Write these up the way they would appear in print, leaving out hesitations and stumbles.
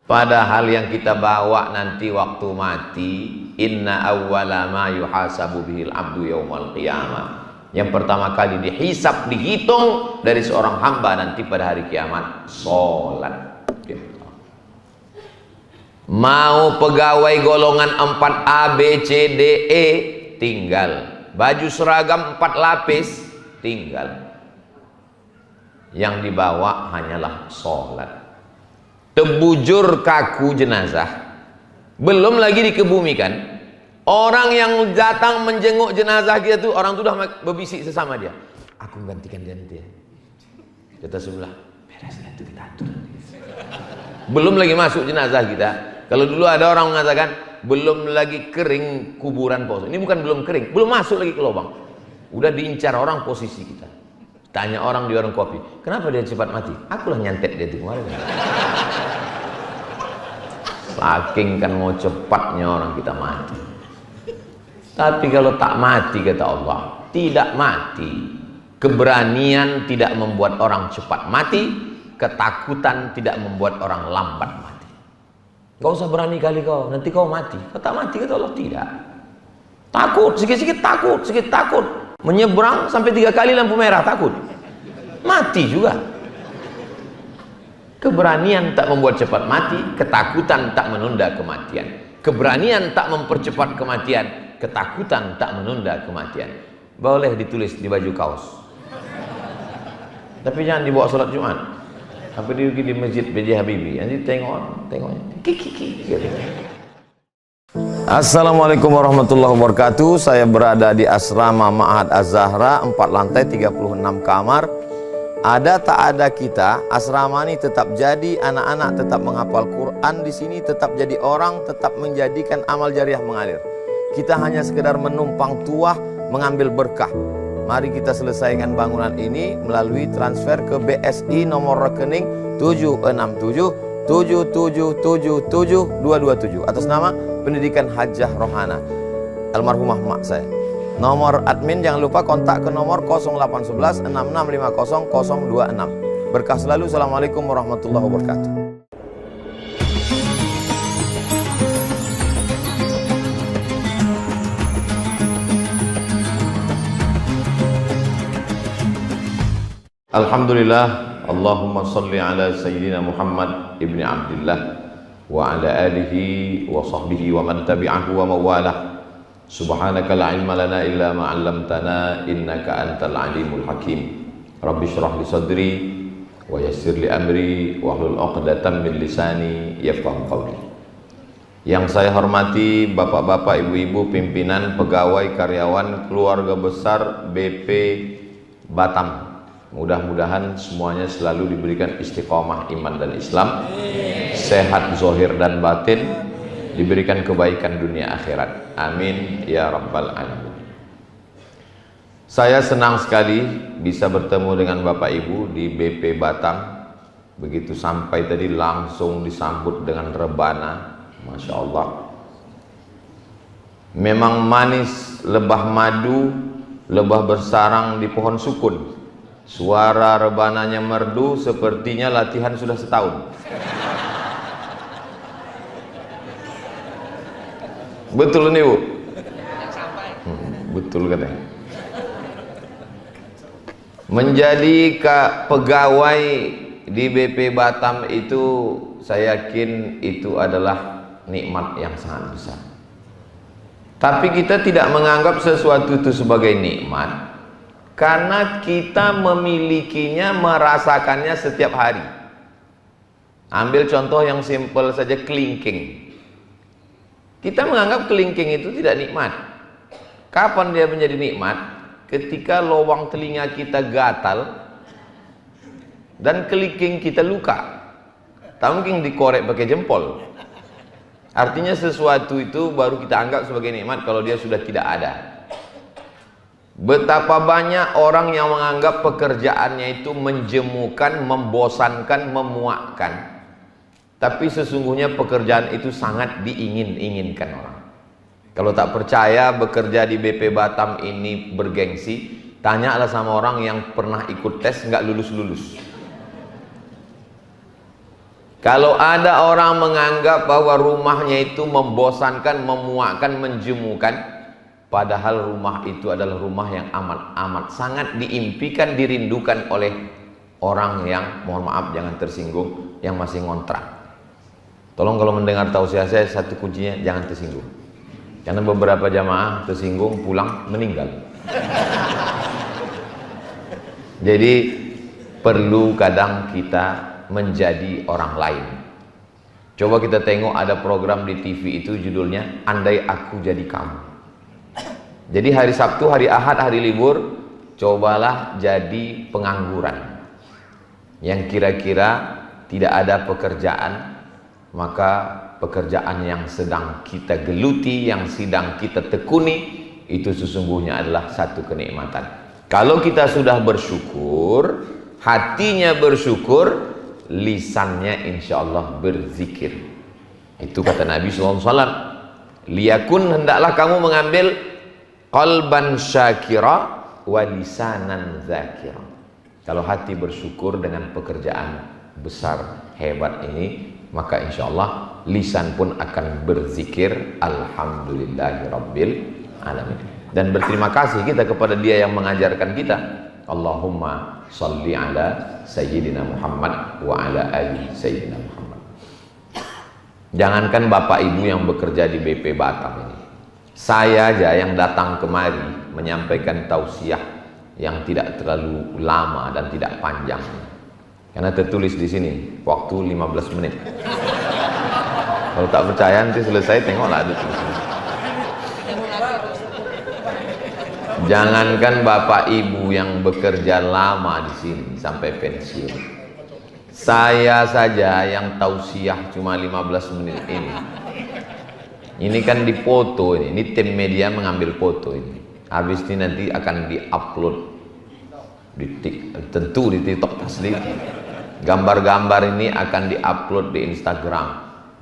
Padahal yang kita bawa nanti waktu mati, inna awwala ma yuhasabu bihil abdu yaumal qiyamah. Yang pertama kali dihisab, dihitung dari seorang hamba nanti pada hari kiamat, sholat. Mau pegawai golongan 4A, B, C, D, E, tinggal. Baju seragam 4 lapis, tinggal. Yang dibawa hanyalah sholat. Terbujur kaku jenazah, belum lagi dikebumikan. Orang yang datang menjenguk jenazah kita tuh, orang tuh udah berbisik sesama dia, aku gantikan dia nanti ya. Kata sebelah, beres itu kita atur. Belum lagi masuk jenazah kita. Kalau dulu ada orang mengatakan belum lagi kering kuburan pos. Ini bukan belum kering, belum masuk lagi ke lubang. Udah diincar orang posisi kita. Tanya orang di warung kopi, kenapa dia cepat mati? Akulah nyantet dia itu kemarin. Saking kan mau cepatnya orang kita mati. Tapi kalau tak mati, kata Allah, tidak mati. Keberanian tidak membuat orang cepat mati, ketakutan tidak membuat orang lambat mati. Gak usah berani kali kau, nanti kau mati. Kau tak mati, kata Allah, tidak. Takut, sikit-sikit takut, sikit takut. Menyeberang sampai 3 kali lampu merah, takut. Mati juga. Keberanian tak membuat cepat mati, ketakutan tak menunda kematian. Keberanian tak mempercepat kematian, ketakutan tak menunda kematian. Boleh ditulis di baju kaos, tapi jangan dibawa sholat Jumat. Apa di masjid B.J. Habibie, nanti tengoknya kiki. Assalamualaikum warahmatullahi wabarakatuh. Saya berada di asrama Ma'had Az-Zahra, 4 lantai 36 kamar. Ada tak ada kita, asrama ini tetap jadi, anak-anak tetap menghafal Quran di sini, tetap jadi orang, tetap menjadikan amal jariah mengalir. Kita hanya sekedar menumpang tuah, mengambil berkah. Mari kita selesaikan bangunan ini melalui transfer ke BSI nomor rekening 767 7777227 atas nama Pendidikan Hajah Rohana, almarhumah mak saya. Nomor admin jangan lupa kontak ke nomor 0811 6650 026. Berkah selalu. Assalamualaikum warahmatullahi wabarakatuh. Alhamdulillah, Allahumma salli ala Sayyidina Muhammad ibni Abdillah wa ala alihi wa sahbihi wa man tabi'ahu wa mawalah. Subhanaka la ilma lana illa ma 'allamtana innaka antal alimul hakim. Rabbi shrah li sadri wa yassir li amri wa hlul 'uqdatam min lisani yafqahu qawli. Yang saya hormati bapak-bapak, ibu-ibu, pimpinan, pegawai, karyawan, keluarga besar BP Batam. Mudah-mudahan semuanya selalu diberikan istiqomah iman dan Islam, sehat zahir dan batin, diberikan kebaikan dunia akhirat. Amin ya rabbal alamin. Saya senang sekali bisa bertemu dengan Bapak Ibu di BP Batam. Begitu sampai tadi langsung disambut dengan rebana, Masya Allah. Memang manis lebah madu, lebah bersarang di pohon sukun. Suara rebananya merdu, sepertinya latihan sudah setahun. Betul nih Bu? Betul katanya. Menjadi pegawai di BP Batam itu, saya yakin itu adalah nikmat yang sangat besar. Tapi kita tidak menganggap sesuatu itu sebagai nikmat karena kita memilikinya, merasakannya setiap hari. Ambil contoh yang simpel saja, kelingking. Kita menganggap kelingking itu tidak nikmat. Kapan dia menjadi nikmat? Ketika lubang telinga kita gatal dan kelingking kita luka. Tak mungkin dikorek pakai jempol. Artinya sesuatu itu baru kita anggap sebagai nikmat kalau dia sudah tidak ada. Betapa banyak orang yang menganggap pekerjaannya itu menjemukan, membosankan, memuakkan. Tapi sesungguhnya pekerjaan itu sangat diingin-inginkan orang. Kalau tak percaya bekerja di BP Batam ini bergengsi, tanyalah sama orang yang pernah ikut tes nggak lulus-lulus. Kalau ada orang menganggap bahwa rumahnya itu membosankan, memuakkan, menjemukan, padahal rumah itu adalah rumah yang amat sangat diimpikan, dirindukan oleh orang yang, mohon maaf jangan tersinggung, yang masih ngontrak. Tolong kalau mendengar tausiah saya, satu kuncinya jangan tersinggung. Karena beberapa jamaah tersinggung pulang meninggal. Jadi perlu kadang kita menjadi orang lain. Coba kita tengok ada program di TV itu judulnya Andai Aku Jadi Kamu. Jadi hari Sabtu, hari Ahad, hari libur, cobalah jadi pengangguran yang kira-kira tidak ada pekerjaan, maka pekerjaan yang sedang kita geluti, yang sedang kita tekuni, itu sesungguhnya adalah satu kenikmatan. Kalau kita sudah bersyukur, hatinya bersyukur, lisannya insya Allah berzikir. Itu kata Nabi SAW, liyakun, hendaklah kamu mengambil qalban syakira wa lisanan zakira. Kalau hati bersyukur dengan pekerjaan besar hebat ini, maka insya Allah lisan pun akan berzikir alhamdulillahirabbil alamin. Dan berterima kasih kita kepada dia yang mengajarkan kita. Allahumma salli ala Sayyidina Muhammad wa ala ali Sayyidina Muhammad. Jangankan bapak ibu yang bekerja di BP Batam ini, saya aja yang datang kemari menyampaikan tausiah yang tidak terlalu lama dan tidak panjang, karena tertulis di sini waktu 15 menit. Kalau tak percaya nanti selesai tengoklah ada tulisan. Jangankan bapak ibu yang bekerja lama di sini sampai pensiun, saya saja yang tausiah cuma 15 menit ini kan dipoto ini tim media mengambil foto ini, habis ini nanti akan diupload tentu di TikTok asli. Gambar-gambar ini akan diupload di Instagram,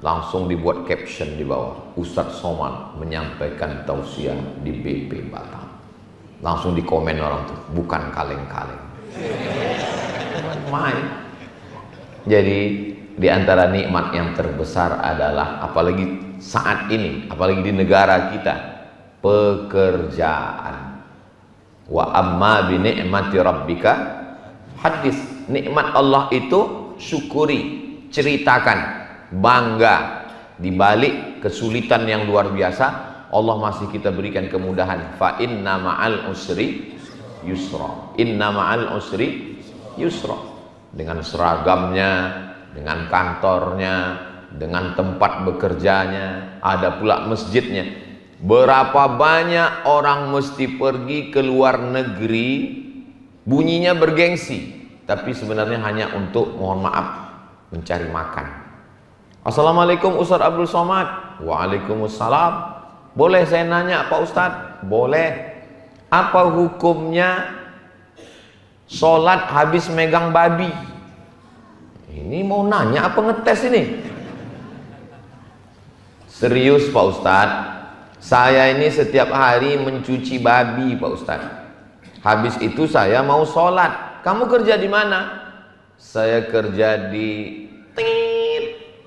langsung dibuat caption di bawah, Ustadz Somad menyampaikan tausiah di BP Batam. Langsung dikomen orang tuh, bukan kaleng-kaleng. Main. Jadi di antara nikmat yang terbesar adalah, apalagi saat ini, apalagi di negara kita, pekerjaan. Wa amma bi ni'mati rabbika hadis. Nikmat Allah itu syukuri, ceritakan, bangga. Di balik kesulitan yang luar biasa, Allah masih kita berikan kemudahan. Fa inna ma'al usri yusra. Inna ma'al usri yusra. Dengan seragamnya, dengan kantornya, dengan tempat bekerjanya, ada pula masjidnya. Berapa banyak orang mesti pergi ke luar negeri, bunyinya bergengsi, tapi sebenarnya hanya untuk, mohon maaf, mencari makan. Assalamualaikum Ustadz Abdul Somad. Waalaikumsalam. Boleh saya nanya Pak Ustadz? Boleh. Apa hukumnya sholat habis megang babi? Ini mau nanya apa ngetes ini? Serius Pak Ustadz, saya ini setiap hari mencuci babi Pak Ustadz. Habis itu saya mau sholat. Kamu kerja di mana? Saya kerja di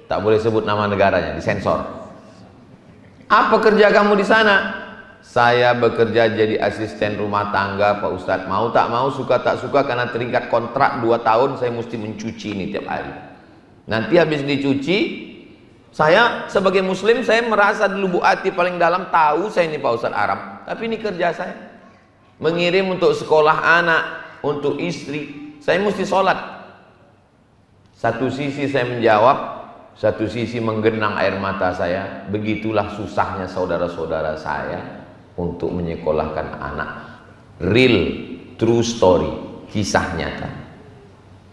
tak boleh sebut nama negaranya, disensor. Apa kerja kamu di sana? Saya bekerja jadi asisten rumah tangga Pak Ustadz. Mau tak mau, suka tak suka, karena terikat kontrak 2 tahun saya mesti mencuci ini tiap hari. Nanti habis dicuci, saya sebagai muslim, saya merasa di lubuk hati paling dalam, tahu saya ini Pak Ustadz Arab, tapi ini kerja saya. Mengirim untuk sekolah anak, untuk istri, saya mesti sholat. Satu sisi saya menjawab, satu sisi menggenang air mata saya. Begitulah susahnya saudara-saudara saya untuk menyekolahkan anak. Real, true story, kisah nyata.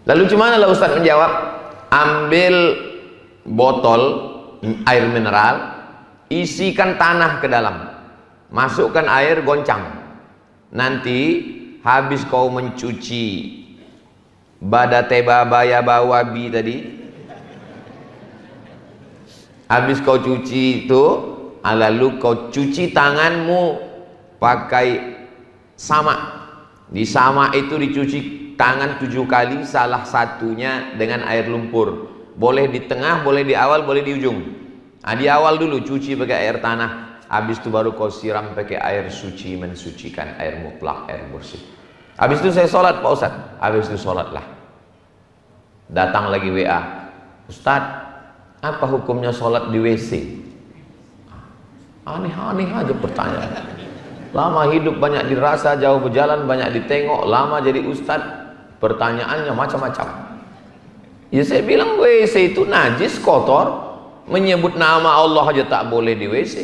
Lalu gimana lah Ustadz menjawab? Ambil botol air mineral, isikan tanah ke dalam, masukkan air, goncang. Nanti habis kau mencuci badateba baya bawabi tadi, habis kau cuci itu, lalu kau cuci tanganmu pakai samak. Di samak itu dicuci tangan 7 kali, salah satunya dengan air lumpur. Boleh di tengah, boleh di awal, boleh di ujung. Nah, di awal dulu cuci pakai air tanah, habis itu baru kau siram pakai air suci, mensucikan, air mutlak, air bersih. Habis itu saya sholat Pak Ustadz. Habis itu sholatlah. Datang lagi WA, Ustadz, apa hukumnya sholat di WC? Aneh-aneh aja pertanyaan. Lama hidup banyak dirasa, jauh berjalan banyak ditengok, lama jadi ustadz, pertanyaannya macam-macam. Ya saya bilang WC itu najis, kotor, menyebut nama Allah aja tak boleh di WC.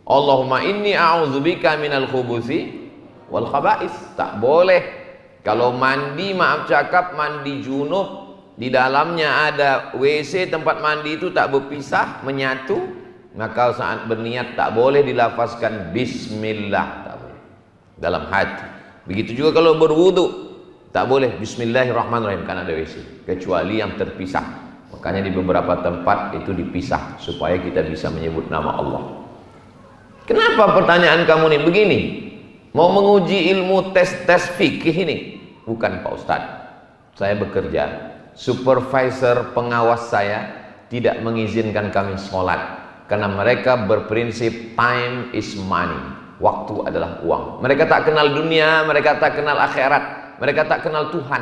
Allahumma inni a'udzubika minal khubuthi wal khaba'is, tak boleh. Kalau mandi, maaf cakap, mandi junub, di dalamnya ada WC, tempat mandi itu tak berpisah, menyatu, maka saat berniat tak boleh dilafazkan bismillah, tak boleh dalam hati. Begitu juga kalau berwudu, tak boleh bismillahirrahmanirrahim karena ada WC, kecuali yang terpisah. Makanya di beberapa tempat itu dipisah supaya kita bisa menyebut nama Allah. Kenapa pertanyaan kamu nih begini? Mau menguji ilmu tes fikih ini? Bukan Pak Ustadz. Saya bekerja, supervisor pengawas saya tidak mengizinkan kami sholat karena mereka berprinsip time is money, waktu adalah uang. Mereka tak kenal dunia, mereka tak kenal akhirat, mereka tak kenal Tuhan.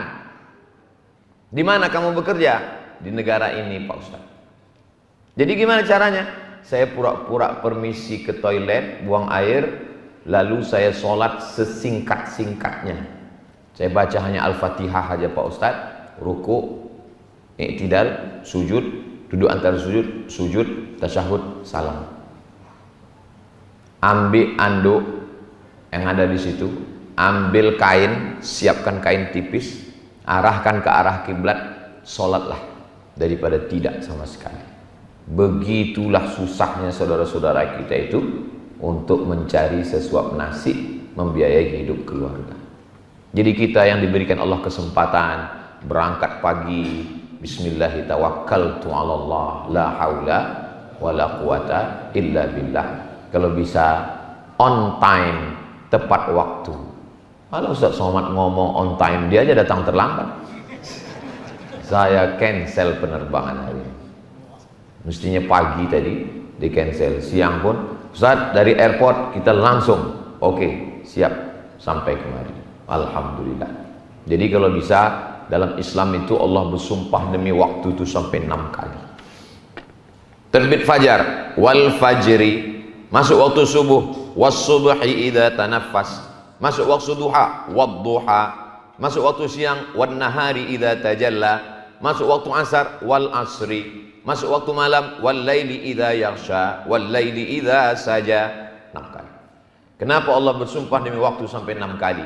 Di mana kamu bekerja? Di negara ini Pak Ustadz. Jadi gimana caranya? Saya pura-pura permisi ke toilet, buang air, lalu saya sholat sesingkat-singkatnya. Saya baca hanya Al-Fatihah aja Pak Ustadz, ruku, i'tidal, sujud, duduk antara sujud, sujud, tasyahud, salam. Ambil anduk yang ada di situ, ambil kain, siapkan kain tipis, arahkan ke arah kiblat, sholatlah daripada tidak sama sekali. Begitulah susahnya saudara-saudara kita itu untuk mencari sesuap nasi, membiayai hidup keluarga. Jadi kita yang diberikan Allah kesempatan berangkat pagi, bismillah tawakkaltu 'alallah la haula wala quwata illa billah. Kalau bisa on time, tepat waktu. Kalau Ustaz Somad ngomong on time, dia aja datang terlambat. Saya cancel penerbangan hari ini. Mestinya pagi tadi di cancel, siang pun Ustaz dari airport kita langsung oke, siap sampai kemari. Alhamdulillah. Jadi kalau bisa, dalam Islam itu Allah bersumpah demi waktu itu sampai 6 kali. Terbit fajar, wal fajri, masuk waktu subuh, was subhi idza tanaffas, masuk waktu duha, wad duha, masuk waktu siang, wan nahari idza tajalla, masuk waktu asar, wal asri, masuk waktu malam, wal laili idza yaghsha, wal laili idza saja. 6 kali. Kenapa Allah bersumpah demi waktu sampai 6 kali?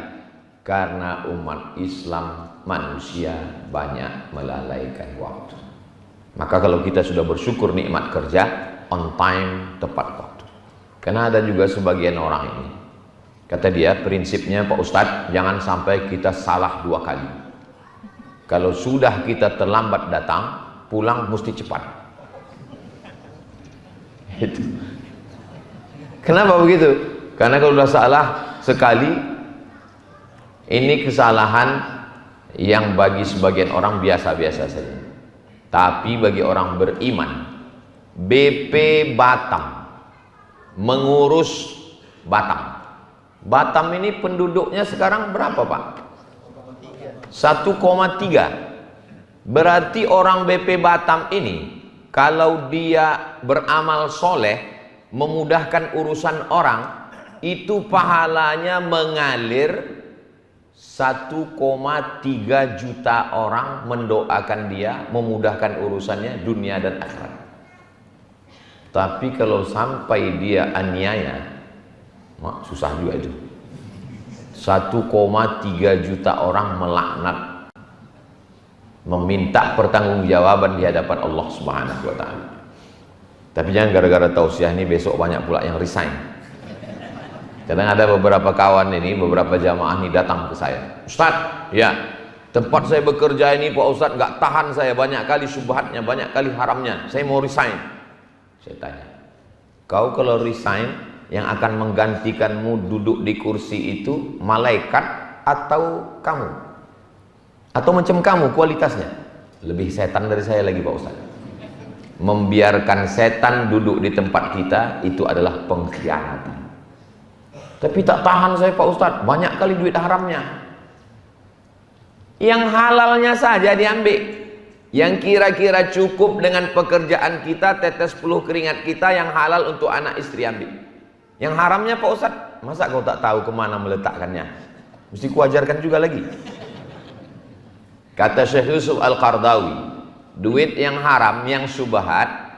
Karena umat Islam, manusia banyak melalaikan waktu. Maka kalau kita sudah bersyukur nikmat kerja, on time, tepat waktu. Karena ada juga sebagian orang ini, kata dia prinsipnya Pak Ustadz, jangan sampai kita salah 2 kali. Kalau sudah kita terlambat datang, pulang mesti cepat. Itu. Kenapa begitu? Karena kalau sudah salah sekali, ini kesalahan yang bagi sebagian orang biasa-biasa saja. Tapi bagi orang beriman, BP Batam mengurus Batam. Batam ini penduduknya sekarang berapa Pak? 1,3. Berarti orang BP Batam ini kalau dia beramal soleh, memudahkan urusan orang, itu pahalanya mengalir. 1,3 juta orang mendoakan dia, memudahkan urusannya dunia dan akhirat. Tapi kalau sampai dia aniaya, susah juga itu. 1,3 juta orang melaknat, meminta pertanggungjawaban di hadapan Allah Subhanahu wa taala. Tapi jangan gara-gara tausiah ini besok banyak pula yang resign. Kadang ada beberapa kawan ini, beberapa jamaah ini datang ke saya, Ustadz, ya tempat saya bekerja ini Pak Ustadz nggak tahan saya, banyak kali syubhatnya, banyak kali haramnya, saya mau resign. Saya tanya, kau kalau resign, yang akan menggantikanmu duduk di kursi itu malaikat atau kamu? Atau macam kamu kualitasnya? Lebih setan dari saya lagi Pak Ustadz. membiarkan setan duduk di tempat kita itu adalah pengkhianatan. Tapi tak tahan saya Pak Ustadz, banyak kali duit haramnya. Yang halalnya saja diambil. Yang kira-kira cukup dengan pekerjaan kita, tetes peluh keringat kita yang halal untuk anak istri ambil. Yang haramnya Pak Ustadz, masa kau tak tahu kemana meletakkannya? Mesti kuajarkan juga lagi. Kata Syekh Yusuf Al-Qardawi, duit yang haram, yang syubhat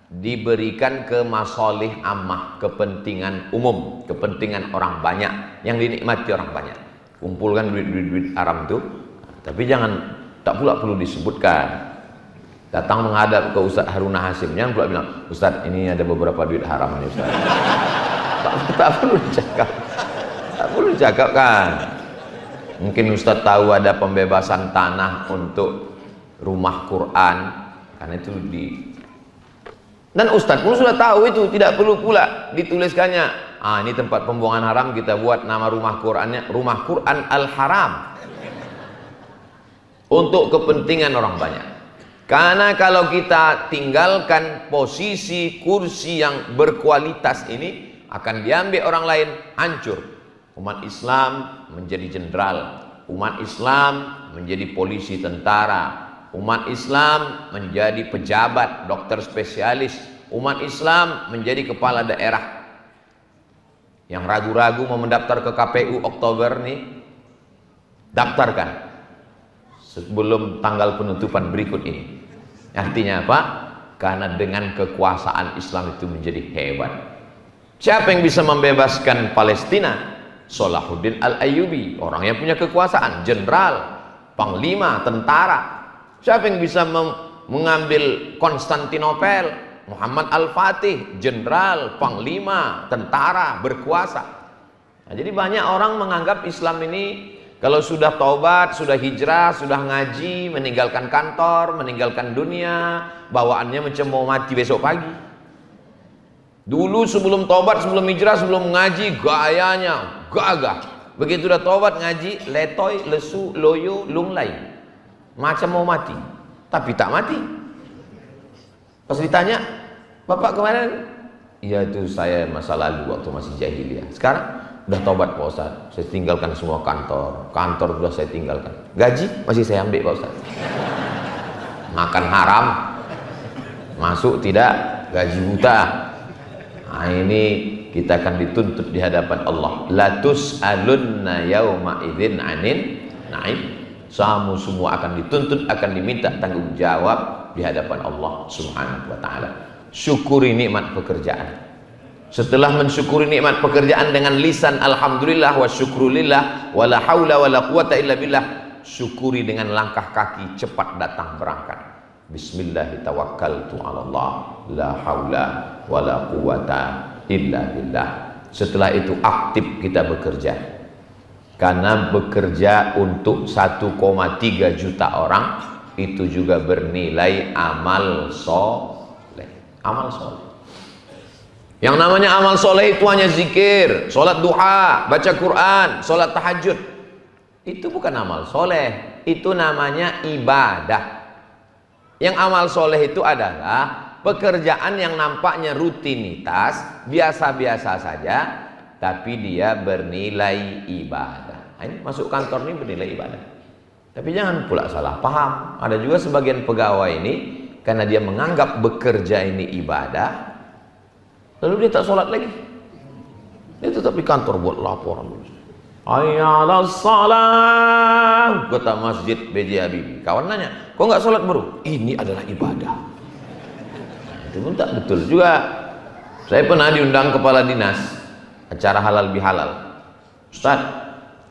diberikan ke masalih ammah, kepentingan umum, kepentingan orang banyak, yang dinikmati orang banyak. Kumpulkan duit haram itu, tapi jangan, tak pula perlu disebutkan. Datang menghadap ke Ustaz Haruna Hasim, jangan pula bilang, Ustaz ini ada beberapa duit haram ini Ustaz. tak perlu dicakap, tak perlu dicakap kan. Mungkin Ustaz tahu ada pembebasan tanah untuk rumah Quran, karena itu dan Ustaz pun sudah tahu itu, tidak perlu pula dituliskannya. Ini tempat pembuangan haram, kita buat nama rumah Qurannya Rumah Quran Al-Haram, untuk kepentingan orang banyak. Karena kalau kita tinggalkan posisi kursi yang berkualitas ini, akan diambil orang lain, hancur. Umat Islam menjadi jenderal, umat Islam menjadi polisi tentara, umat Islam menjadi pejabat, dokter spesialis, umat Islam menjadi kepala daerah. Yang ragu-ragu mau mendaftar ke KPU Oktober nih, daftarkan sebelum tanggal penutupan berikut ini. Artinya apa? Karena dengan kekuasaan Islam itu menjadi hebat. Siapa yang bisa membebaskan Palestina? Salahuddin Al-Ayyubi, orang yang punya kekuasaan, jenderal, panglima, tentara. Siapa yang bisa mengambil Konstantinopel? Muhammad Al-Fatih, jenderal, panglima, tentara, berkuasa. Nah, jadi banyak orang menganggap Islam ini kalau sudah taubat, sudah hijrah, sudah ngaji, meninggalkan kantor, meninggalkan dunia, bawaannya macam mau mati besok pagi. Dulu sebelum taubat, sebelum hijrah, sebelum ngaji, gayanya gagah. Begitu udah taubat, ngaji, letoy, lesu, loyo, lunglai, macam mau mati, tapi tak mati. Pas ditanya, Bapak kemarin? Iya itu saya masa lalu waktu masih jahiliyah. Sekarang udah taubat Pak Ustaz, saya tinggalkan semua kantor sudah saya tinggalkan. Gaji masih saya ambil Pak Ustaz. Makan haram, masuk tidak, gaji buta. Nah ini kita akan dituntut di hadapan Allah. La tus'alunna yauma idzin 'anin na'im. Kamu semua akan dituntut, akan diminta tanggung jawab di hadapan Allah Subhanahu wa taala. Syukuri nikmat pekerjaan. Setelah mensyukuri nikmat pekerjaan dengan lisan alhamdulillah wa syukrulillah wala haula wala quwata illa billah, syukuri dengan langkah kaki cepat datang berangkat. Bismillah tawakkaltu 'ala Allah la haula wala quwata illa billah. Setelah itu aktif kita bekerja. Karena bekerja untuk 1,3 juta orang itu juga bernilai amal soleh. Amal soleh. Yang namanya amal soleh itu hanya zikir, sholat duha, baca Quran, sholat tahajud. Itu bukan amal soleh, itu namanya ibadah. Yang amal soleh itu adalah pekerjaan yang nampaknya rutinitas, biasa-biasa saja, tapi dia bernilai ibadah. Ini masuk kantor ini bernilai ibadah. Tapi jangan pula salah paham. Ada juga sebagian pegawai ini karena dia menganggap bekerja ini ibadah, lalu dia tak sholat lagi. Dia tetap di kantor buat laporan. Hayya 'alas shalah, kata Masjid B.J. Habibie. Kawan nanya, kok nggak sholat bro? Ini adalah ibadah. Nah, itu pun tak betul juga. Saya pernah diundang kepala dinas acara halal bihalal. Ustaz,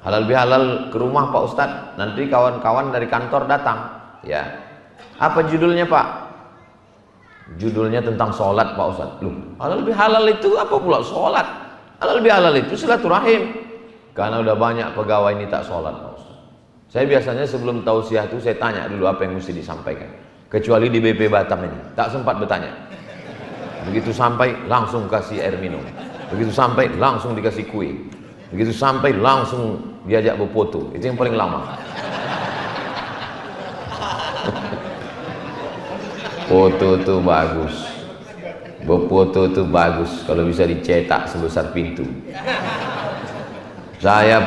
halal bihalal ke rumah Pak Ustaz. Nanti kawan-kawan dari kantor datang. Ya. Apa judulnya Pak? Judulnya tentang sholat Pak Ustaz. Loh, halal bihalal itu apa pula sholat? Halal bihalal itu silaturahim. Karena udah banyak pegawai ini tak sholat Pak Ustaz. Saya biasanya sebelum tausiah itu saya tanya dulu apa yang mesti disampaikan. Kecuali di BP Batam ini, tak sempat bertanya. Begitu sampai langsung kasih air minum. Begitu sampai langsung dikasih kue. Begitu sampai langsung diajak berfoto. Itu yang paling lama. Foto tuh bagus. Berfoto tuh bagus kalau bisa dicetak sebesar pintu.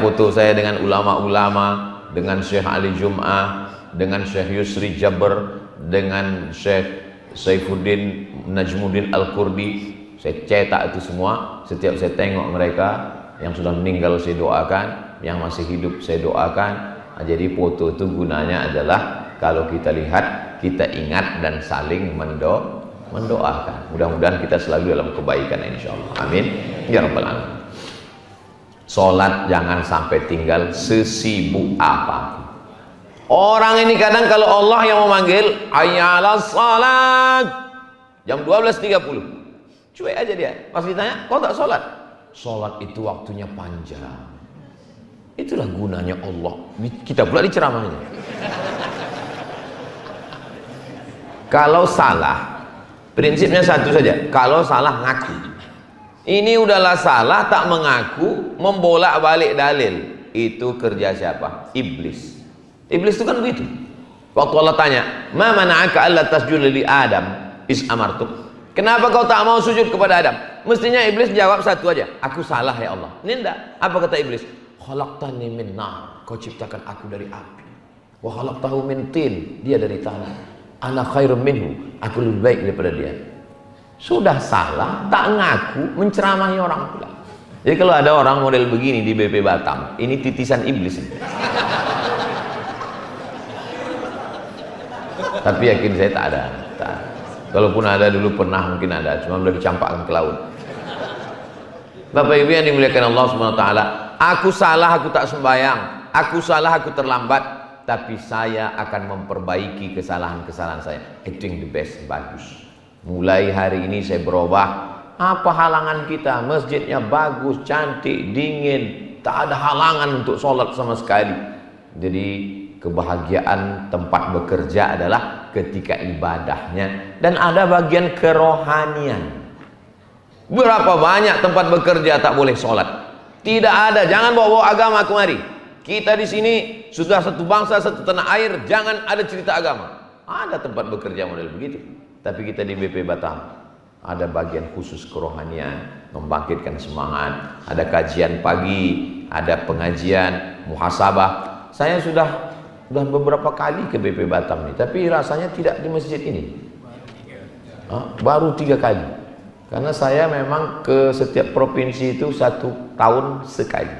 Foto saya dengan ulama-ulama, dengan Syekh Ali Jum'ah, dengan Syekh Yusri Jabr, dengan Syekh Saifuddin Najmuddin Al-Qurdi. Saya cetak itu semua. Setiap saya tengok mereka, yang sudah meninggal saya doakan, yang masih hidup saya doakan. Jadi foto itu gunanya adalah kalau kita lihat, kita ingat dan saling mendoakan. Mudah-mudahan kita selalu dalam kebaikan insyaallah. Amin ya rabbal alamin. Salat jangan sampai tinggal sesibuk apa. Orang ini kadang kalau Allah yang memanggil hayya 'alas salat jam 12.30, cuek aja dia. Pas ditanya, kau tak salat? Salat itu waktunya panjang. Itulah gunanya Allah. Kita pula diceramahnya. Kalau salah, prinsipnya satu saja. Kalau salah ngaku. Ini udahlah salah, tak mengaku, membolak-balik dalil. Itu kerja siapa? Iblis. Iblis itu kan begitu. Waktu Allah tanya, "Ma mana'aka alla tasjuda li Adam is amartuk?" Kenapa kau tak mau sujud kepada Adam? Mestinya Iblis jawab satu aja, "Aku salah ya Allah." Ini enggak. Apa kata Iblis? "Khalaqtani min nar." Kau ciptakan aku dari api. Wa khalaqtahu min tin. Dia dari tanah. Ana khairum minhu. Aku lebih baik daripada dia. Sudah salah, tak ngaku, menceramahi orang pula. Jadi kalau ada orang model begini di BP Batam, ini titisan iblis. Tapi yakin saya tak ada. Kalaupun ada dulu pernah mungkin ada, cuma belum dicampakkan ke laut. Bapak Ibu yang dimuliakan Allah Subhanahu wa taala, aku salah, aku tak sembahyang. Aku salah, aku terlambat, tapi saya akan memperbaiki kesalahan-kesalahan saya. Itu yang the best, bagus. Mulai hari ini saya berubah. Apa halangan kita? Masjidnya bagus, cantik, dingin, tak ada halangan untuk sholat sama sekali. Jadi kebahagiaan tempat bekerja adalah ketika ibadahnya, dan ada bagian kerohanian. Berapa banyak tempat bekerja tak boleh sholat? Tidak ada. Jangan bawa agama kemari. Kita di sini sudah satu bangsa, satu tanah air. Jangan ada cerita agama. Ada tempat bekerja model begitu. Tapi kita di BP Batam ada bagian khusus kerohanian, membangkitkan semangat. Ada kajian pagi, ada pengajian, muhasabah. Saya sudah beberapa kali ke BP Batam nih, tapi rasanya tidak di masjid ini. Baru 3 kali. Karena saya memang ke setiap provinsi itu 1 tahun sekali.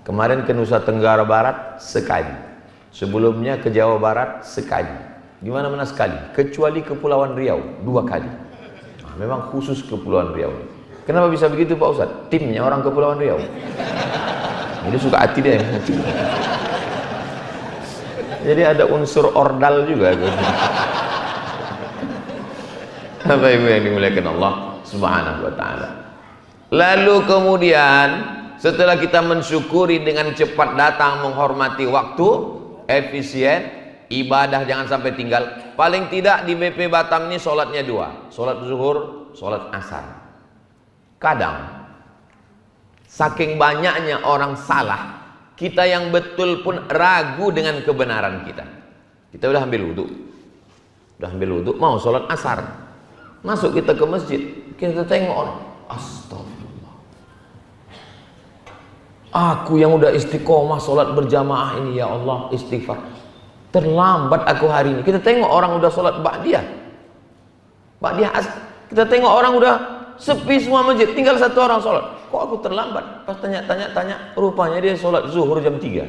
Kemarin ke Nusa Tenggara Barat sekali. Sebelumnya ke Jawa Barat sekali. Di mana-mana sekali, kecuali Kepulauan Riau 2 kali. Memang khusus Kepulauan Riau. Kenapa bisa begitu Pak Ustadz? Timnya orang Kepulauan Riau. Jadi suka hati dia. Jadi ada unsur ordal juga. Bapak Ibu yang dimuliakan Allah Subhanahu wa taala. Lalu kemudian setelah kita mensyukuri dengan cepat datang, menghormati waktu, efisien, ibadah jangan sampai tinggal. Paling tidak di BP Batam ini sholatnya 2, sholat zuhur, sholat asar. Kadang saking banyaknya orang salah, kita yang betul pun ragu dengan kebenaran kita. Kita udah ambil wudhu, mau sholat asar, masuk kita ke masjid, kita tengok orang, astagfirullah, aku yang udah istiqomah sholat berjamaah ini, ya Allah, istighfar, terlambat aku hari ini. Kita tengok orang udah sholat ba'diyah, kita tengok orang udah sepi semua masjid, tinggal 1 orang sholat. Kok aku terlambat? Pas tanya, rupanya dia sholat zuhur jam 3.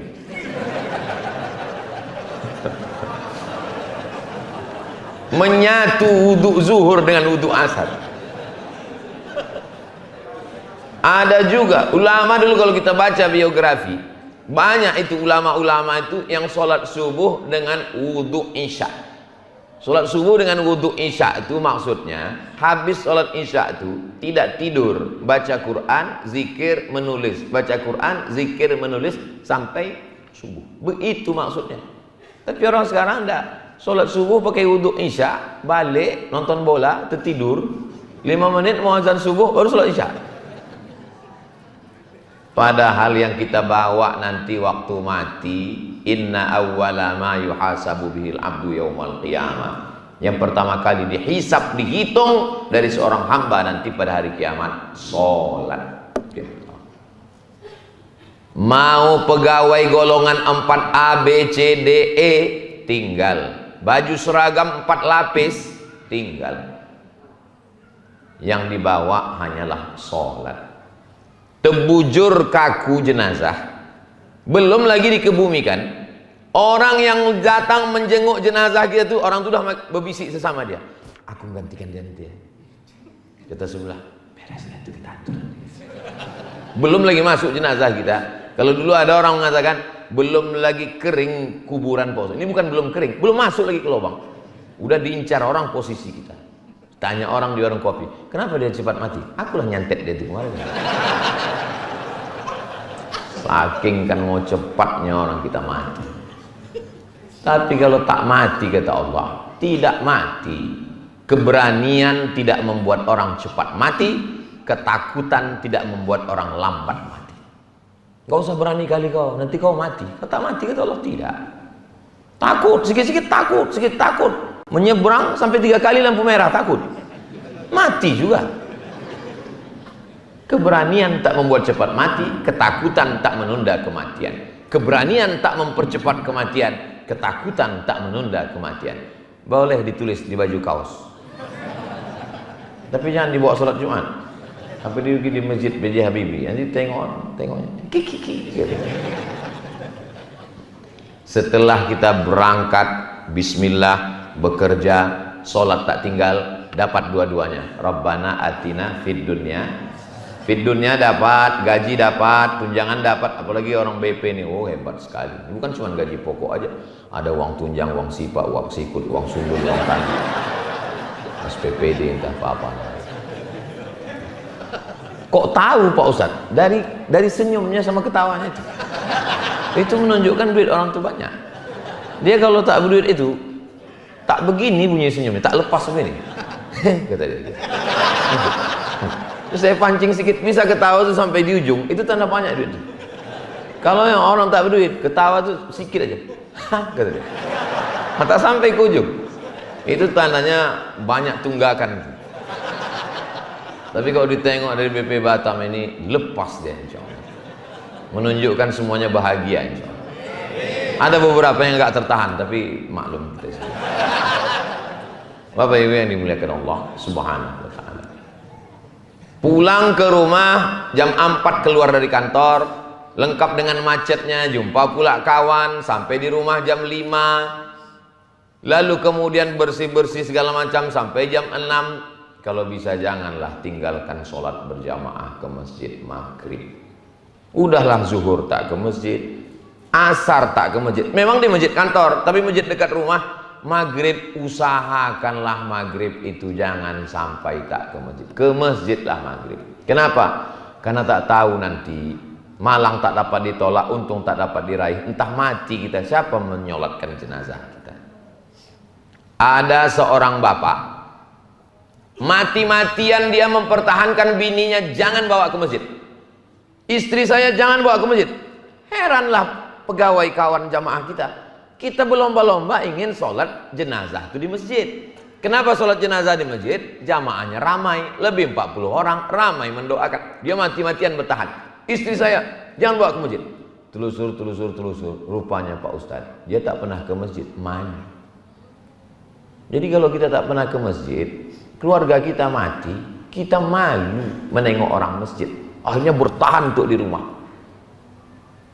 Menyatu wudhu zuhur dengan wudhu asar. Ada juga ulama dulu, kalau kita baca biografi, banyak itu ulama-ulama itu yang sholat subuh dengan wudhu isya. Sholat subuh dengan wudhu isya itu maksudnya habis sholat isya itu tidak tidur, baca Quran, zikir, menulis, baca Quran, zikir, menulis sampai subuh. Begitu maksudnya. Tapi orang sekarang enggak, sholat subuh pakai wudhu isya, balik nonton bola, tertidur, 5 menit mau azan subuh baru sholat isya. Padahal yang kita bawa nanti waktu mati, inna awwala ma yuhasabu bihil abdu yaumal qiyamah, Yang pertama kali dihisab, dihitung dari seorang hamba nanti pada hari kiamat, sholat. Mau pegawai golongan 4A, B, C, D, E, tinggal. Baju seragam 4 lapis, tinggal. Yang dibawa hanyalah sholat. Terbujur kaku jenazah, belum lagi dikebumikan. Orang yang datang menjenguk jenazah kita tuh, orang tuh udah berbisik sesama dia, aku menggantikan dia nanti ya. Kata sebelah, beres itu kita atur. Belum lagi masuk jenazah kita. Kalau dulu ada orang mengatakan belum lagi kering kuburan Pak Ustaz. Ini bukan belum kering, belum masuk lagi ke lubang. Udah diincar orang posisi kita. Tanya orang di warung kopi, kenapa dia cepat mati? Akulah nyantet dia itu kemarin. Saking kan mau cepatnya orang kita mati. Tapi kalau tak mati, kata Allah, tidak mati. Keberanian tidak membuat orang cepat mati, ketakutan tidak membuat orang lambat mati. Gak usah berani kali kau, nanti kau mati. Kau tak mati, kata Allah, tidak. Takut, sikit-sikit takut, sikit takut. Menyeberang sampai 3 kali lampu merah, takut. Mati juga. Keberanian tak membuat cepat mati, ketakutan tak menunda kematian. Keberanian tak mempercepat kematian, ketakutan tak menunda kematian. Boleh ditulis di baju kaos, tapi jangan dibawa sholat Jumat. Apa di masjid B.J. Habibie, nanti tengoknya kiki gitu. Setelah kita berangkat, bismillah, bekerja, sholat tak tinggal, dapat dua-duanya. Rabbana atina fid dunya. Fid dunya dapat, gaji dapat, tunjangan dapat. Apalagi orang BP ini, oh hebat sekali. Bukan cuma gaji pokok aja, ada uang tunjang, uang sipa, uang sikut, uang sundul, uang tani, SPPD, entah apa-apa. Kok tahu Pak Ustadz? Dari senyumnya sama ketawanya itu. Itu menunjukkan duit orang itu banyak. Dia kalau tak berduit itu, tak begini bunyi senyumnya, tak lepas begini. Kata dia. Terus saya pancing sedikit, bisa ketawa tuh sampai di ujung, itu tanda banyak duit. Kalau yang orang tak berduit, ketawa tuh sedikit aja. Kata dia. Tak sampai ke ujung. Itu tandanya banyak tunggakan. Tapi kalau ditengok dari BP Batam ini, lepas dia insya Allah. Menunjukkan semuanya bahagia insya Allah. Ada beberapa yang nggak tertahan, tapi maklum. Bapak Ibu yang dimuliakan Allah Subhanahu wa ta'ala. Pulang ke rumah jam 4 keluar dari kantor, lengkap dengan macetnya, jumpa pula kawan, sampai di rumah jam 5, lalu kemudian bersih-bersih segala macam sampai jam 6. Kalau bisa janganlah tinggalkan sholat berjamaah ke masjid maghrib. Udahlah zuhur tak ke masjid, asar tak ke masjid, memang di masjid kantor, tapi masjid dekat rumah. Maghrib, usahakanlah maghrib itu jangan sampai tak ke masjid. Ke masjidlah maghrib. Kenapa? Karena tak tahu nanti malang tak dapat ditolak, untung tak dapat diraih. Entah mati kita, siapa menyolatkan jenazah kita? Ada seorang bapak, mati-matian dia mempertahankan bininya jangan bawa ke masjid. Istri saya jangan bawa ke masjid. Heranlah pegawai kawan jamaah kita. Kita berlomba-lomba ingin sholat jenazah itu di masjid. Kenapa sholat jenazah di masjid? Jamaahnya ramai, lebih 40 orang, ramai mendoakan. Dia mati-matian bertahan. Istri saya, jangan bawa ke masjid. Telusur, rupanya Pak Ustadz, dia tak pernah ke masjid, main. Jadi kalau kita tak pernah ke masjid, keluarga kita mati, kita malu menengok orang masjid. Akhirnya bertahan untuk di rumah.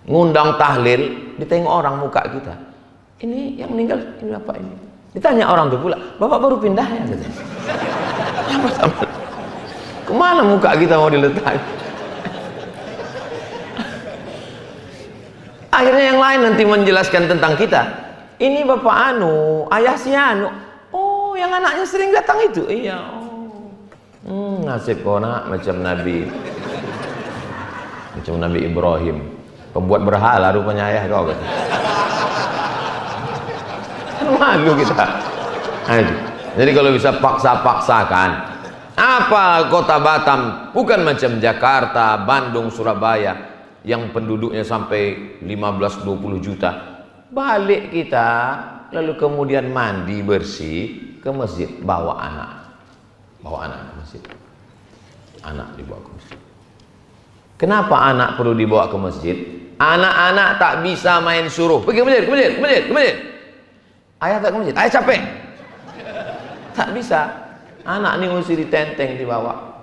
Ngundang tahlil, ditengok orang muka kita. Ini yang meninggal, ini apa ini? Ditanya orang itu pula, bapak baru pindah ya? Kemana muka kita mau diletakkan? Akhirnya yang lain nanti menjelaskan tentang kita. Ini bapak anu, ayah si anu. Oh, yang anaknya sering datang itu? Iya. Oh. Nasib kau nak macam Nabi Ibrahim. Pembuat berhala rupanya ayah kau. Malu kita. Jadi kalau bisa paksa-paksakan. Apa kota Batam? Bukan macam Jakarta, Bandung, Surabaya yang penduduknya sampai 15-20 juta. Balik kita, lalu kemudian mandi bersih, ke masjid, bawa anak ke masjid. Anak dibawa ke masjid. Kenapa anak perlu dibawa ke masjid? Anak-anak tak bisa main suruh pergi ke masjid, ke masjid. Ayah tak ke masjid, ayah capek. Tak bisa. Anak ini mesti ditenteng, dibawa.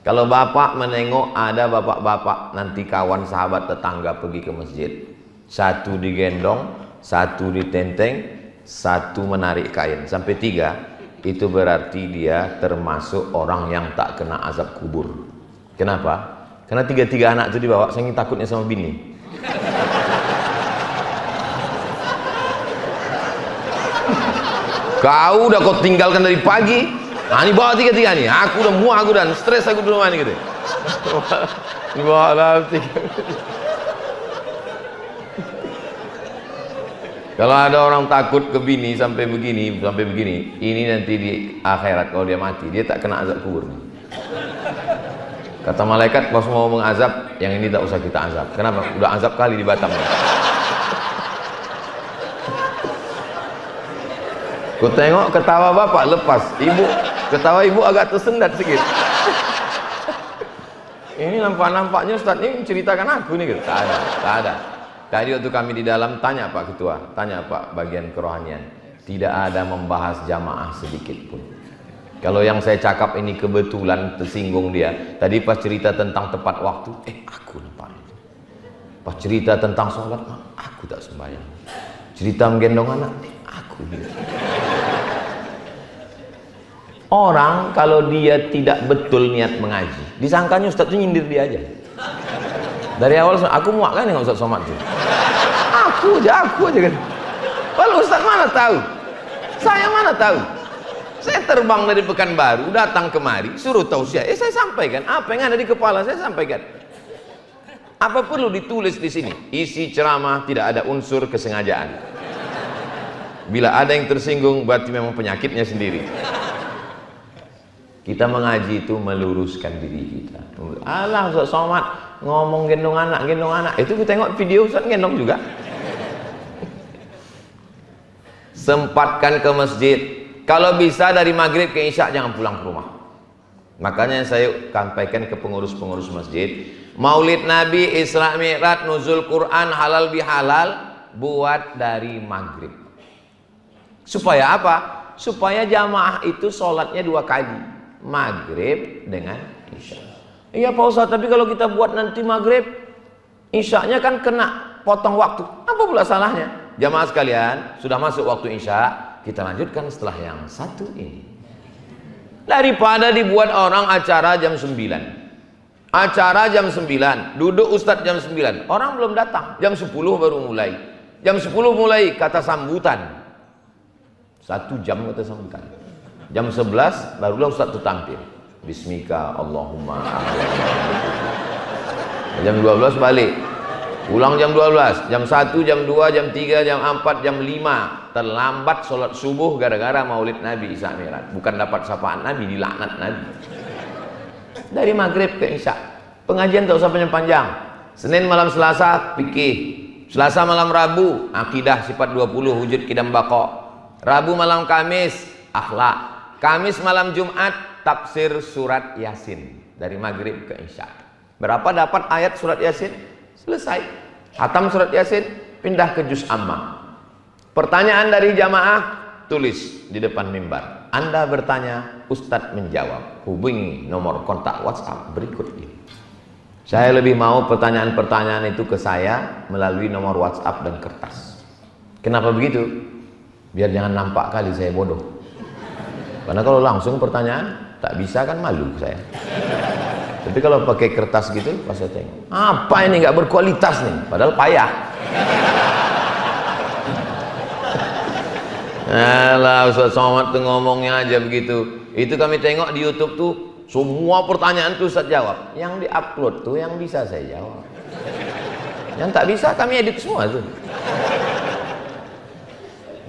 Kalau bapak menengok ada bapak-bapak nanti kawan sahabat tetangga pergi ke masjid, satu digendong, satu ditenteng, satu menarik kain sampai 3, itu berarti dia termasuk orang yang tak kena azab kubur. Kenapa? Karena 3 anak itu dibawa, saking takutnya sama bini. Kau udah kau tinggalkan dari pagi, nah ini bawa 3 nih, aku udah muak, aku dan stres aku di rumah ini gitu. Bawa dalam 3. Kalau ada orang takut ke bini sampai begini, ini nanti di akhirat kalau dia mati, dia tak kena azab kubur. Kata malaikat, kalau mau mengazab, yang ini tak usah kita azab. Kenapa? Udah azab kali di Batam. Ku tengok ketawa bapak lepas, ketawa ibu agak tersendat sedikit. Ini nampaknya Ustaz ini menceritakan aku nih gitu. Tak ada. Tadi waktu kami di dalam tanya Pak Ketua, tanya Pak bagian kerohanian, tidak ada membahas jamaah sedikit pun. Kalau yang saya cakap ini kebetulan tersinggung dia. Tadi pas cerita tentang tepat waktu, aku lupa. Pas cerita tentang sholat, aku tak sembahyang. Cerita menggendong anak, aku gitu. Orang kalau dia tidak betul niat mengaji, disangkanya Ustaz itu nyindir dia aja. Dari awal aku muak kan dengan Ustaz Somad itu. Aku aja kan. Walau Ustaz mana tahu? Saya mana tahu? Saya terbang dari Pekanbaru, datang kemari, suruh tausiah. Saya sampaikan apa yang ada di kepala saya sampaikan. Apa perlu ditulis di sini? Isi ceramah tidak ada unsur kesengajaan. Bila ada yang tersinggung berarti memang penyakitnya sendiri. Kita mengaji itu meluruskan diri kita. Alah Ustaz Somad ngomong gendong anak. Itu kita tengok video Ustaz gendong juga. Sempatkan ke masjid. Kalau bisa dari maghrib ke isya jangan pulang ke rumah. Makanya saya sampaikan ke pengurus-pengurus masjid, Maulid Nabi, Isra Mi'raj, nuzul Quran, halal bihalal buat dari maghrib. Supaya apa? Supaya jamaah itu sholatnya 2 kali, maghrib dengan isya. Iya Pak Ustaz, tapi kalau kita buat nanti maghrib, isyanya kan kena potong waktu. Apa pula salahnya? Jamaah sekalian, sudah masuk waktu isya, kita lanjutkan setelah yang satu ini. Daripada dibuat orang acara jam 9. Acara jam 9, duduk Ustadz jam 9. Orang belum datang, jam 10 baru mulai. Jam 10 mulai kata sambutan. 1 jam kata sambutan. Jam 11 barulah Ustadz itu tampil. Bismika Allahumma jam 12 balik. Ulang jam 12, jam 1, jam 2, jam 3, jam 4, jam 5. Terlambat sholat subuh gara-gara maulid Nabi Isra Mi'raj. Bukan dapat sapaan Nabi, dilaknat Nabi. Dari maghrib ke isya. Pengajian tak usah panjang-panjang. Senin malam Selasa, fikih. Selasa malam Rabu, akidah sifat 20, wujud kidam baqa. Rabu malam Kamis, akhlak. Kamis malam Jumat, tafsir surat Yasin. Dari maghrib ke isya. Berapa dapat ayat surat Yasin? Selesai. Hatam surat Yasin, pindah ke juz amma. Pertanyaan dari jamaah, tulis di depan mimbar. Anda bertanya, Ustadz menjawab. Hubungi nomor kontak WhatsApp berikut ini. Saya lebih mau pertanyaan-pertanyaan itu ke saya melalui nomor WhatsApp dan kertas. Kenapa begitu? Biar jangan nampak kali saya bodoh. Karena kalau langsung pertanyaan, tak bisa kan, malu saya. Tapi kalau pakai kertas gitu, pas saya tengok, apa ini nggak berkualitas nih, padahal payah. Alah, Ustaz Somad tuh ngomongnya aja begitu. Itu kami tengok di YouTube tuh, semua pertanyaan tuh Ustaz jawab. Yang diupload tuh yang bisa saya jawab. Yang tak bisa kami edit semua tuh.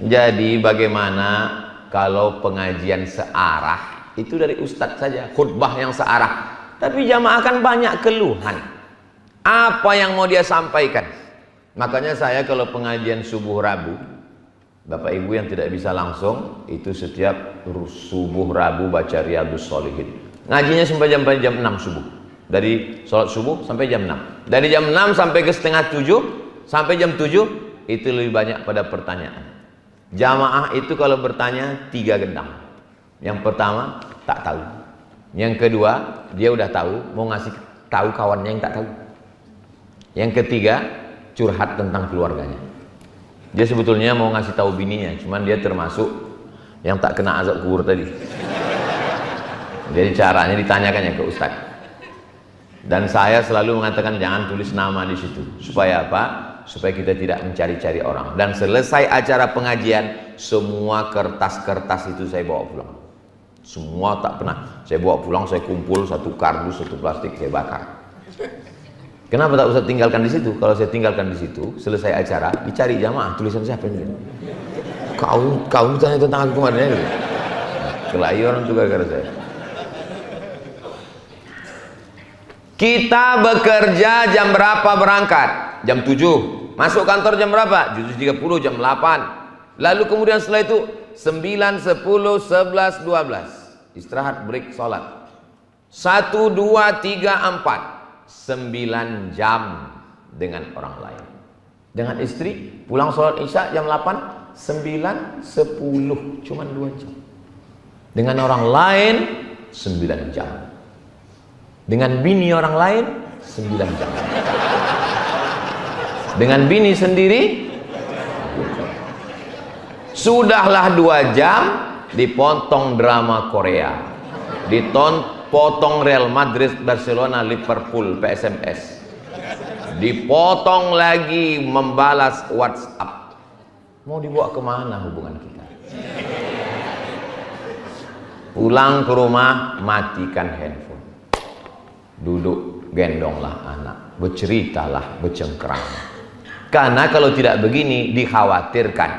Jadi bagaimana kalau pengajian searah itu dari Ustadz saja, khutbah yang searah. Tapi jamaah kan banyak keluhan. Apa yang mau dia sampaikan? Makanya saya kalau pengajian subuh Rabu, Bapak Ibu yang tidak bisa langsung, itu setiap subuh Rabu baca Riyadhus Shalihin. Ngajinya sampai jam 6 subuh. Dari sholat subuh sampai jam 6. Dari jam 6 sampai ke setengah 7, sampai jam 7, itu lebih banyak pada pertanyaan. Jamaah itu kalau bertanya 3 gendang. Yang pertama, tak tahu. Yang kedua, dia udah tahu, mau ngasih tahu kawannya yang tak tahu. Yang ketiga, curhat tentang keluarganya. Dia sebetulnya mau ngasih tahu bininya, cuman dia termasuk yang tak kena azab kubur tadi. Jadi caranya ditanyakannya ke ustaz. Dan saya selalu mengatakan jangan tulis nama di situ. Supaya apa? Supaya kita tidak mencari-cari orang. Dan selesai acara pengajian, semua kertas-kertas itu saya bawa pulang. Semua tak pernah. Saya bawa pulang, saya kumpul satu kardus, satu plastik, saya bakar. Kenapa tak usah tinggalkan di situ? Kalau saya tinggalkan di situ, selesai acara, dicari jamaah, tulisan siapa ini? Kau tanya tentang aku kemarin ya? Kelahiran juga gara saya. Kita bekerja jam berapa berangkat? Jam 7. Masuk kantor jam berapa? 7.30, jam 8. Lalu kemudian setelah itu 9, 10, 11, 12. Istirahat, break, sholat. 1, 2, 3, 4. 9 jam dengan orang lain. Dengan istri pulang sholat isya jam 8, 9, 10, cuma 2 jam. Dengan orang lain 9 jam. Dengan bini orang lain 9 jam. Dengan bini sendiri sudahlah 2 jam dipotong drama Korea, potong Real Madrid, Barcelona, Liverpool, PSMS, dipotong lagi membalas WhatsApp. Mau dibawa kemana hubungan kita? Pulang ke rumah, matikan handphone, duduk, gendonglah anak, berceritalah, bercengkrama. Karena kalau tidak begini, dikhawatirkan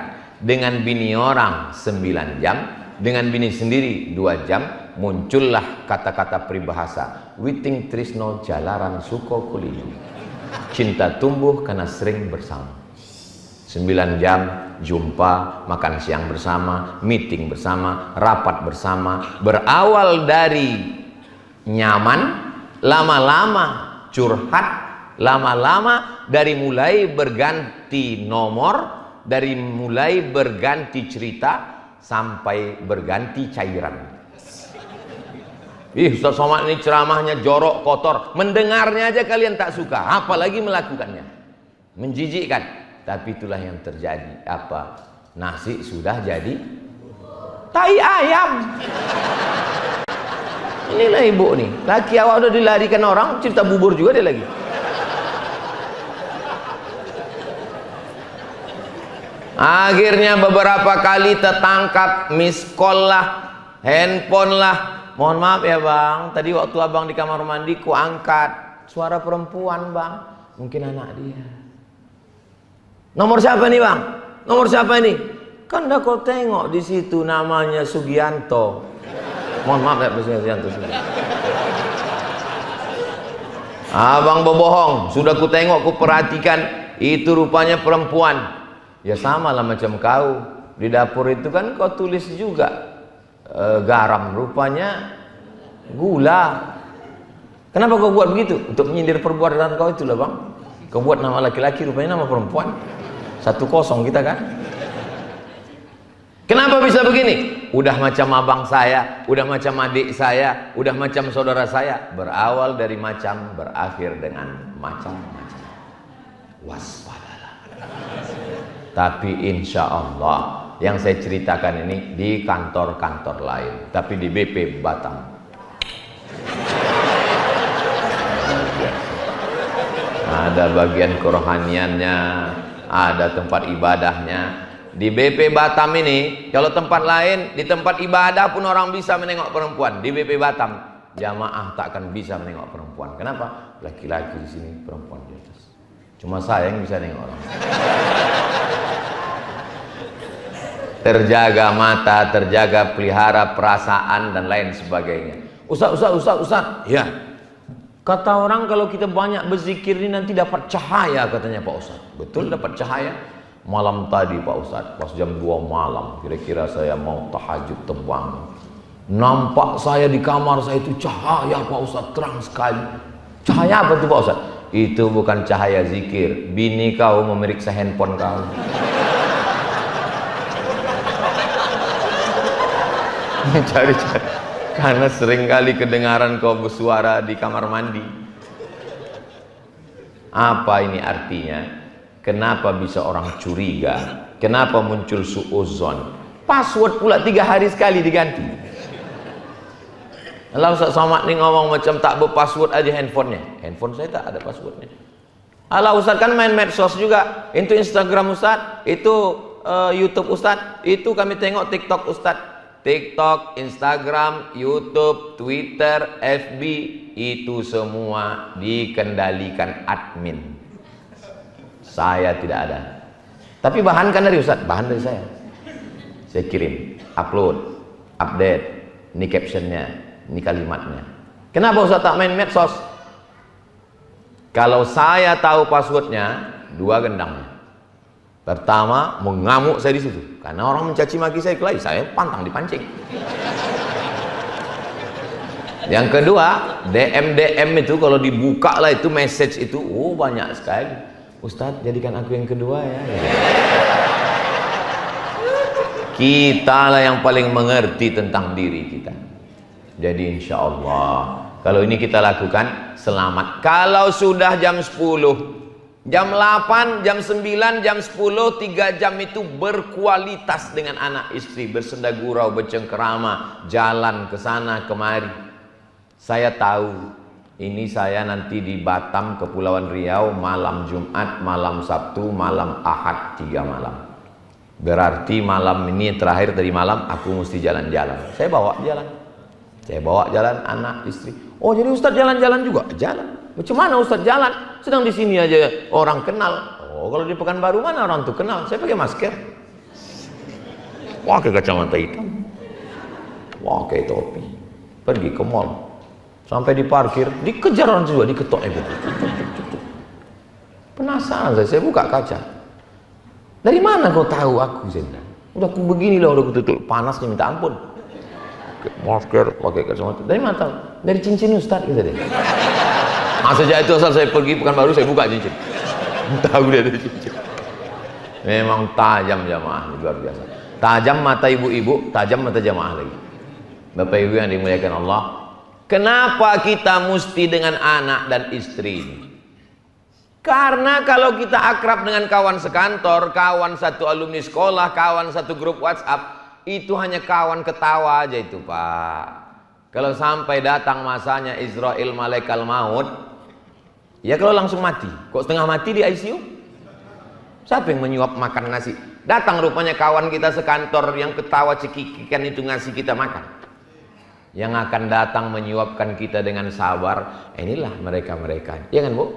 dengan bini orang 9 jam, dengan bini sendiri 2 jam, muncullah kata-kata peribahasa, witing trisno jalaran suko kulino, cinta tumbuh karena sering bersama. 9 jam jumpa, makan siang bersama, meeting bersama, rapat bersama, berawal dari nyaman, lama-lama curhat, lama-lama dari mulai berganti nomor, dari mulai berganti cerita sampai berganti cairan. Ustaz Somad ini ceramahnya jorok, kotor, mendengarnya aja kalian tak suka, apalagi melakukannya, menjijikkan. Tapi itulah yang terjadi. Apa? Nasi sudah jadi tai ayam. Inilah ibu nih, laki awak udah dilarikan orang, cerita bubur juga dia lagi. Akhirnya beberapa kali tertangkap, miss call lah, handphone lah. Mohon maaf ya bang, tadi waktu abang di kamar mandi ku angkat, suara perempuan bang, mungkin anak dia. Nomor siapa nih bang? Nomor siapa ini? Kan udah kau tengok di situ namanya Sugianto. Mohon maaf ya Sugianto. Abang berbohong, sudah ku tengok, ku perhatikan, itu rupanya perempuan. Ya sama lah macam kau di dapur itu kan kau tulis juga garam, rupanya gula. Kenapa kau buat begitu? Untuk menyindir perbuatan kau itulah bang. Kau buat nama laki-laki, rupanya nama perempuan. 1-0 kita kan. Kenapa bisa begini? Udah macam abang saya, udah macam adik saya, udah macam saudara saya. Berawal dari macam, berakhir dengan macam-macam. Waspadalah. Tapi insya Allah yang saya ceritakan ini di kantor-kantor lain, tapi di BP Batam. Ada bagian kerohaniannya, ada tempat ibadahnya. Di BP Batam ini, kalau tempat lain, di tempat ibadah pun orang bisa menengok perempuan. Di BP Batam, jamaah tak akan bisa menengok perempuan. Kenapa? Laki-laki di sini, perempuan di atas. Cuma saya yang bisa nengok orang. Terjaga mata, terjaga pelihara perasaan dan lain sebagainya. Ustaz. Ya. Kata orang kalau kita banyak berzikir ini nanti dapat cahaya, katanya Pak Ustaz. Betul dapat cahaya. Malam tadi Pak Ustadz, pas jam 2 malam, kira-kira saya mau tahajud terbangun. Nampak saya di kamar saya itu cahaya Pak Ustadz, terang sekali. Cahaya apa itu Pak Ustadz? Itu bukan cahaya zikir, bini kau memeriksa handphone kau. Cari-cari, karena seringkali kedengaran kau bersuara di kamar mandi. Apa ini artinya? Kenapa bisa orang curiga? Kenapa muncul suudzon? Password pula 3 hari sekali diganti. Kalau Ustaz Somad nih ngomong macam tak berpassword aja handphonenya. Handphone saya tak ada passwordnya. Alah Ustaz kan main medsos juga. Itu Instagram Ustaz, itu YouTube Ustaz, itu kami tengok TikTok Ustaz. TikTok, Instagram, YouTube, Twitter, FB, itu semua dikendalikan admin. Saya tidak ada. Tapi bahan kan dari Ustaz, bahan dari saya. Saya kirim, upload, update, ini captionnya, ini kalimatnya. Kenapa Ustaz tak main medsos? Kalau saya tahu passwordnya, 2 gendangnya. Pertama, mengamuk saya di situ, karena orang mencaci maki saya kelahi, saya pantang dipancing. Yang kedua, DM itu kalau dibuka lah itu message itu, oh banyak sekali. Ustadz, jadikan aku yang kedua ya. Kita lah yang paling mengerti tentang diri kita. Jadi insya Allah, kalau ini kita lakukan, selamat. Kalau sudah jam 10, jam 8, jam 9, jam 10, 3 jam itu berkualitas dengan anak istri, bersenda gurau, bercengkerama, jalan ke sana kemari. Saya tahu ini saya nanti di Batam, Kepulauan Riau, malam Jumat, malam Sabtu, malam Ahad, 3 malam. Berarti malam ini terakhir tadi malam aku mesti jalan-jalan. Saya bawa jalan. Saya bawa jalan anak istri. Oh jadi Ustadz jalan-jalan juga? Jalan. Macam mana Ustadz jalan? Sedang di sini aja orang kenal. Oh kalau di Pekanbaru mana orang tuh kenal? Saya pakai masker. Pakai kacamata hitam. Pakai topi. Pergi ke mall. Sampai di parkir, dikejar orang juga, diketok gitu. Penasaran saya buka kaca. Dari mana kau tahu aku? Saya bilang, udah aku begini lah, udah aku tutup, panasnya minta ampun. Masker, pakai kacamata. Dari mana tahu? Dari cincin Ustadz gitu deh. Nah sejak itu asal saya pergi Pekanbaru saya buka cincin. Tahu dia dari cincin. Memang tajam jamaah, luar biasa. Tajam mata ibu-ibu, tajam mata jamaah lagi. Bapak Ibu yang dimuliakan Allah. Kenapa kita mesti dengan anak dan istri? Karena kalau kita akrab dengan kawan sekantor, kawan satu alumni sekolah, kawan satu grup WhatsApp, itu hanya kawan ketawa aja itu Pak. Kalau sampai datang masanya Israel malaikat maut, ya kalau langsung mati. Kok setengah mati di ICU? Siapa yang menyuap makan nasi? Datang rupanya kawan kita sekantor yang ketawa cekikikan itu ngasih kita makan. Yang akan datang menyuapkan kita dengan sabar, inilah mereka-mereka. Ya kan Bu?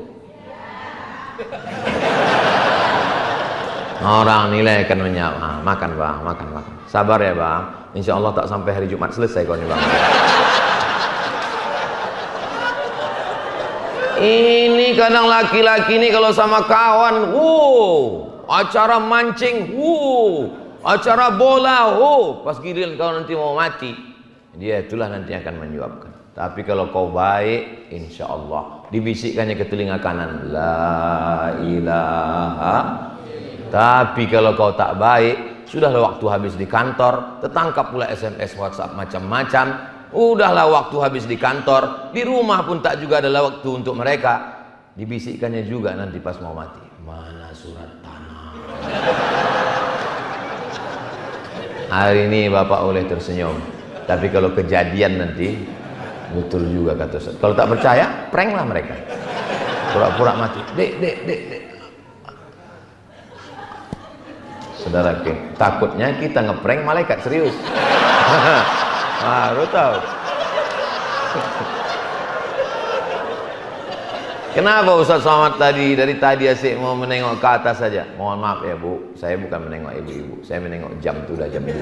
Orang nilai akan menyapa. Makan Bang, makan. Sabar ya Bang. Insya Allah tak sampai hari Jumat selesai kau nih Bang. Ini kadang laki-laki ini kalau sama kawan, acara mancing, acara bola, pas giliran kau nanti mau mati. Dia itulah nanti akan menyuapkan. Tapi kalau kau baik, insya Allah dibisikkannya ke telinga kanan, la ilaha. Tapi kalau kau tak baik, sudahlah waktu habis di kantor, tertangkap pula SMS WhatsApp macam-macam. Udahlah waktu habis di kantor, di rumah pun tak juga adalah waktu untuk mereka. Dibisikkannya juga nanti pas mau mati. Mana surat tanah? Hari ini Bapak boleh tersenyum. Tapi kalau kejadian nanti betul juga kata Ustaz. Kalau tak percaya, prank lah mereka. Pura-pura mati. Dek. Saudara, takutnya kita ngeprank malaikat serius. Baru tahu. Kenapa Ustaz Somad tadi dari tadi asyik mau menengok ke atas saja? Mohon maaf ya Bu, saya bukan menengok ibu-ibu, saya menengok jam itu udah jam 2.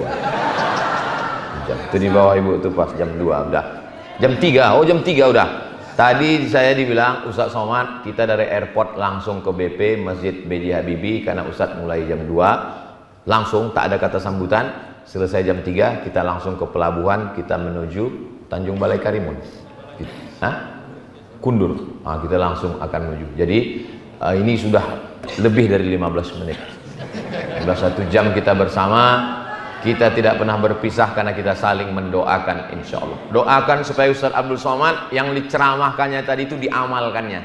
Jam itu di bawah ibu itu pas jam 2 udah. Jam 3, jam 3 udah. Tadi saya dibilang Ustadz Somad, kita dari airport langsung ke BP Masjid B.J. Habibie karena Ustadz mulai jam 2. Langsung tak ada kata sambutan. Selesai jam 3 kita langsung ke pelabuhan, kita menuju Tanjung Balai Karimun. Kundur. Nah, kita langsung akan menuju. Jadi ini sudah lebih dari 15 menit. Sudah 1 jam kita bersama. Kita tidak pernah berpisah karena kita saling mendoakan, insya Allah. Doakan supaya Ustadz Abdul Somad yang diceramahkannya tadi itu diamalkannya.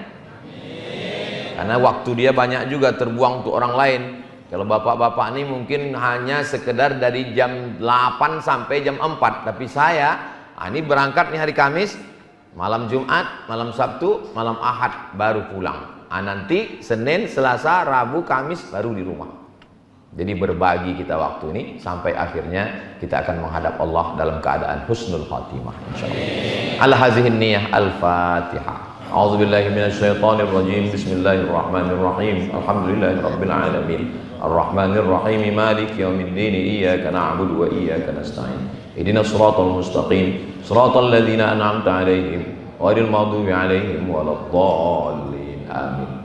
Karena waktu dia banyak juga terbuang untuk orang lain. Kalau bapak-bapak ini mungkin hanya sekedar dari jam 8 sampai jam 4. Tapi saya, ini berangkat nih hari Kamis, malam Jumat, malam Sabtu, malam Ahad baru pulang. Nanti Senin, Selasa, Rabu, Kamis baru di rumah. Jadi berbagi kita waktu ini sampai akhirnya kita akan menghadap Allah dalam keadaan husnul khatimah insyaallah. Ala hazihin niyah al-Fatihah. A'udzubillahi minasyaitonir rajim. Bismillahirrahmanirrahim. Alhamdulillahirabbil alamin. Arrahmanir rahim. Maliki yaumiddin. Iyyaka na'budu wa iyyaka nasta'in. Ihdinas siratal mustaqim. Siratal ladzina an'amta 'alaihim ghairil maghdubi 'alaihim waladdallin. Amin.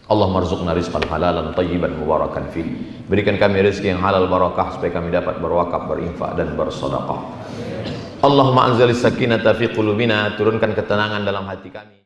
Allah marzuqna rizqan halalan tayyiban mubarakan fi. Berikan kami rezeki yang halal barakah supaya kami dapat berwakaf, berinfak dan bersedekah. Allahumma anzilis sakinata fi qulubina, turunkan ketenangan dalam hati kami.